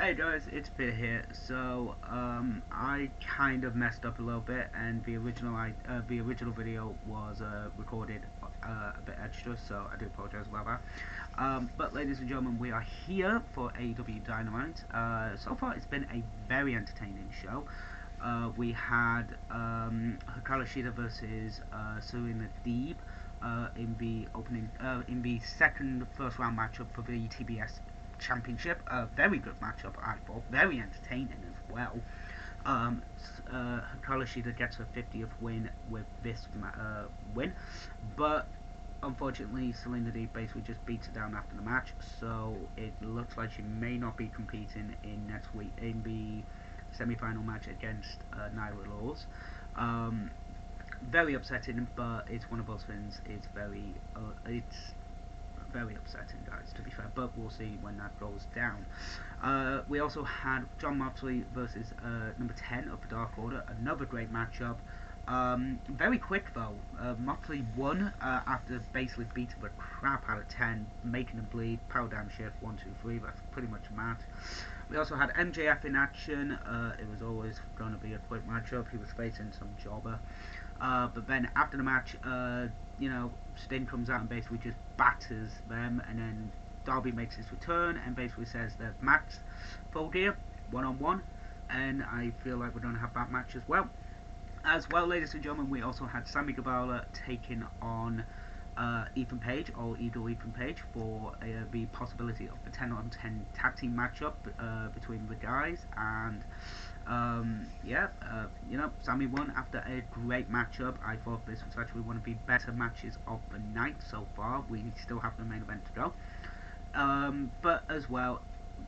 Hey guys, it's Peter here. I kind of messed up a little bit, and the original video was recorded a bit extra, so I do apologize about that. But ladies and gentlemen, we are here for AEW Dynamite. So far, it's been a very entertaining show. We had Hikaru Shida versus Serena Deeb in the second first round matchup for the TBS Championship. A very good matchup, I thought. Very entertaining as well. Hikaru Shida gets her 50th win with this win, but unfortunately, Selena Deeb basically just beats her down after the match, so it looks like she may not be competing in next week in the semi-final match against Nyla Laws. Very upsetting, but it's one of those things. It's very upsetting, guys, to be fair, but we'll see when that goes down. We also had John Moxley versus number 10 of the Dark Order, another great matchup. Very quick though. Moxley won after basically beating the crap out of 10, making him bleed. Power down shift 1, 2, 3. That's pretty much a match. We also had MJF in action. It was always going to be a quick matchup. He was facing some jobber. But then after the match, Sting comes out and basically just batters them, and then Darby makes his return and basically says that Max full gear, one-on-one, and I feel like we're going to have that match as well. As well, ladies and gentlemen, we also had Sammy Guevara taking on Ethan Page, or Eagle Ethan Page, for the possibility of the 10-on-10 tag team matchup between the guys. And Sammy won after a great matchup. I thought this was actually one of the better matches of the night so far. We still have the main event to go. But as well,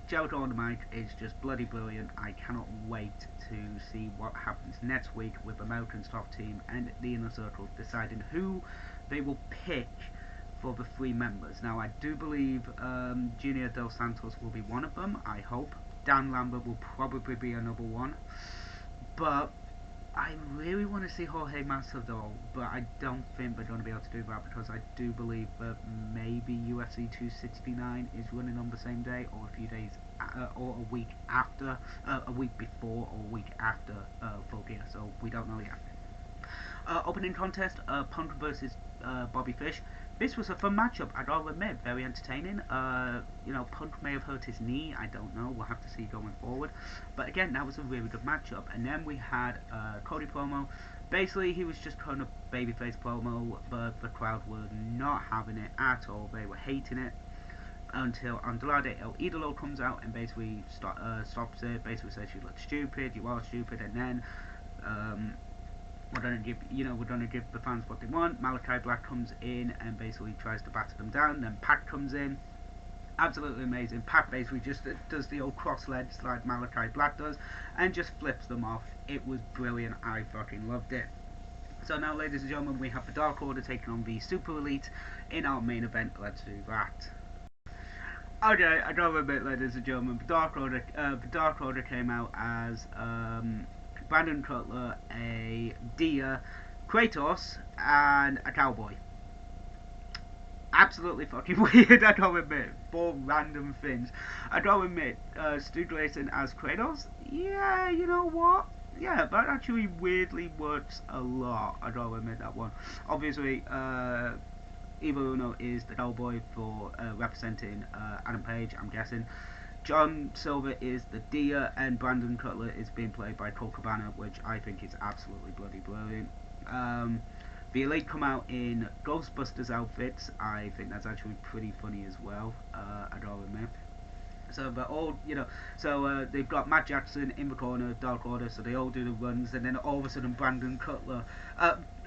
Jericho on the mic is just bloody brilliant. I cannot wait to see what happens next week with American's top team and the Inner Circle deciding who they will pick for the three members. Now, I do believe Junior Dos Santos will be one of them, I hope. Dan Lambert will probably be another one. But I really want to see Jorge Masvidal, but I don't think they're going to be able to do that because I do believe that maybe UFC 269 is running on the same day, or a few days, or a week after, a week before, or a week after Full Gear. So we don't know yet. Opening contest, Punk versus Bobby Fish. This was a fun matchup, I'll admit, very entertaining. Punk may have hurt his knee, I don't know, we'll have to see going forward. But again, that was a really good matchup. And then we had Cody promo. Basically, he was just kind of babyface promo, but the crowd were not having it at all. They were hating it until Andrade El Idolo comes out and basically stops it. Basically says you look stupid, you are stupid, and then we're gonna give the fans what they want. Malachi Black comes in and basically tries to batter them down. Then Pat comes in, absolutely amazing. Pat basically just does the old cross-legged slide Malachi Black does, and just flips them off. It was brilliant. I fucking loved it. So now, ladies and gentlemen, we have the Dark Order taking on the Super Elite in our main event. Let's do that. Okay, I gotta admit, ladies and gentlemen, the Dark Order came out as Brandon Cutler, a deer, Kratos, and a cowboy. Absolutely fucking weird, I gotta admit. Four random things. I gotta admit, Stu Grayson as Kratos, yeah, you know what? Yeah, that actually weirdly works a lot. I gotta admit that one. Obviously, Evil Uno is the cowboy for representing Adam Page, I'm guessing. John Silver is the deer, and Brandon Cutler is being played by Cole Cabana, which I think is absolutely bloody brilliant. The Elite come out in Ghostbusters outfits. I think that's actually pretty funny as well. I gotta admit. So they're all, they've got Matt Jackson in the corner, Dark Order, so they all do the runs, and then all of a sudden Brandon Cutler,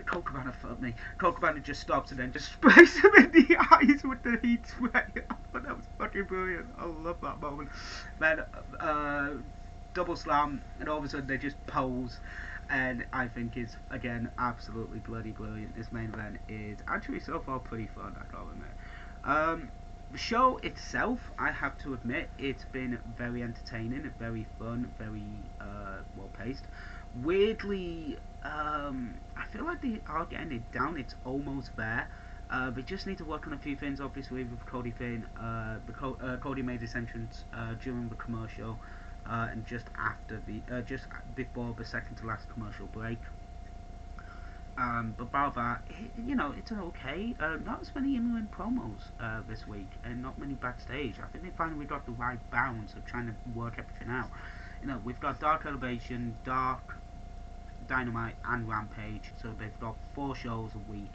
Cole Cabana fucked me. Cole Cabana just stops and then just sprays him in the eyes with the heat spray. I thought that was fucking brilliant. I love that moment. Then double slam, and all of a sudden they just pose, and I think it's again absolutely bloody brilliant. This main event is actually so far pretty fun, I gotta admit. The show itself, I have to admit, it's been very entertaining, very fun, very well paced. Weirdly, I feel like they are getting it down. It's almost there. They just need to work on a few things, obviously, with Cody Finn. Cody made his entrance during the commercial, and just before the second to last commercial break. But bar that, it's okay. Not as many in-ring promos this week, and not many backstage. I think they finally got the right balance of trying to work everything out. We've got Dark Elevation, Dark Dynamite, and Rampage, so they've got 4 shows a week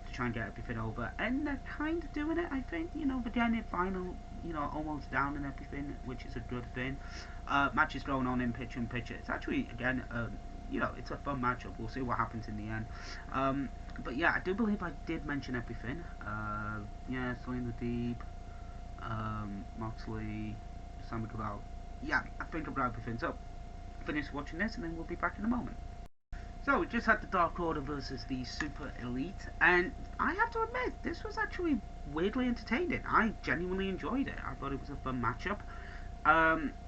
to try and get everything over, and they're kind of doing it. I think they're getting it final, almost down and everything, which is a good thing. Matches going on in picture. It's actually again it's a fun matchup. We'll see what happens in the end. But yeah, I do believe I did mention everything. Slaying the Deep, Moxley, Sammy Cabal. Yeah, I think about everything. So, finish watching this and then we'll be back in a moment. So, we just had the Dark Order versus the Super Elite, and I have to admit, this was actually weirdly entertaining. I genuinely enjoyed it. I thought it was a fun matchup.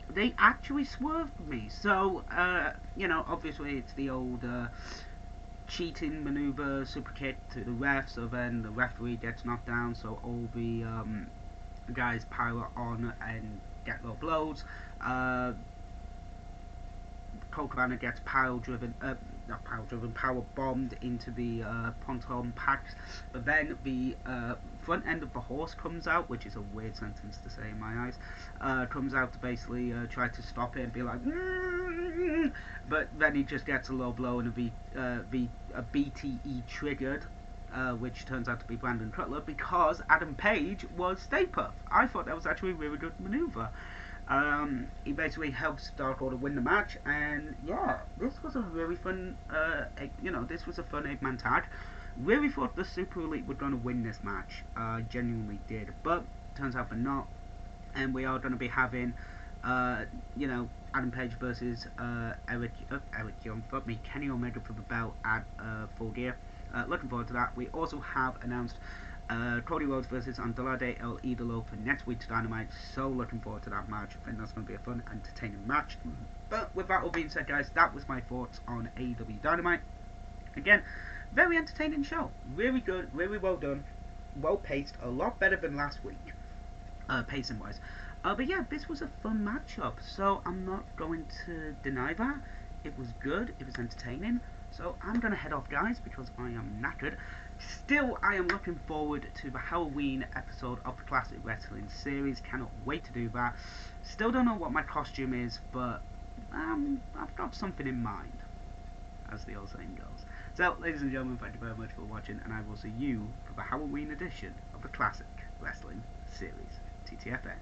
They actually swerved me. So, obviously it's the old cheating maneuver, super kick to the ref, so then the referee gets knocked down, so all the guys pile on and get low blows. Colt Cabana gets power bombed into the ponton packs, but then the front end of the horse comes out, which is a weird sentence to say in my eyes, comes out to basically try to stop it and be like, but then he just gets a low blow and a BTE triggered, which turns out to be Brandon Cutler, because Adam Page was Stay Puft. I thought that was actually a really good maneuver. He basically helps Dark Order win the match, and yeah, this was a really fun, this was a fun 8-man tag. Really thought the Super Elite were going to win this match, genuinely did, but turns out they're not, and we are going to be having, Adam Page versus Eric Young, Kenny Omega for the belt at Full Gear. Looking forward to that. We also have announced Cody Rhodes versus Andrade El Idolo for next week's Dynamite, so looking forward to that match. I think that's going to be a fun, entertaining match. But with that all being said, guys, that was my thoughts on AEW Dynamite. Again, very entertaining show. Really good, really well done, well paced, a lot better than last week, pacing wise. But yeah, this was a fun matchup, so I'm not going to deny that. It was good, it was entertaining. So I'm going to head off, guys, because I am knackered. Still, I am looking forward to the Halloween episode of the Classic Wrestling series. Cannot wait to do that. Still don't know what my costume is, but I've got something in mind, as the old saying goes. So, ladies and gentlemen, thank you very much for watching, and I will see you for the Halloween edition of the Classic Wrestling series. TTFN.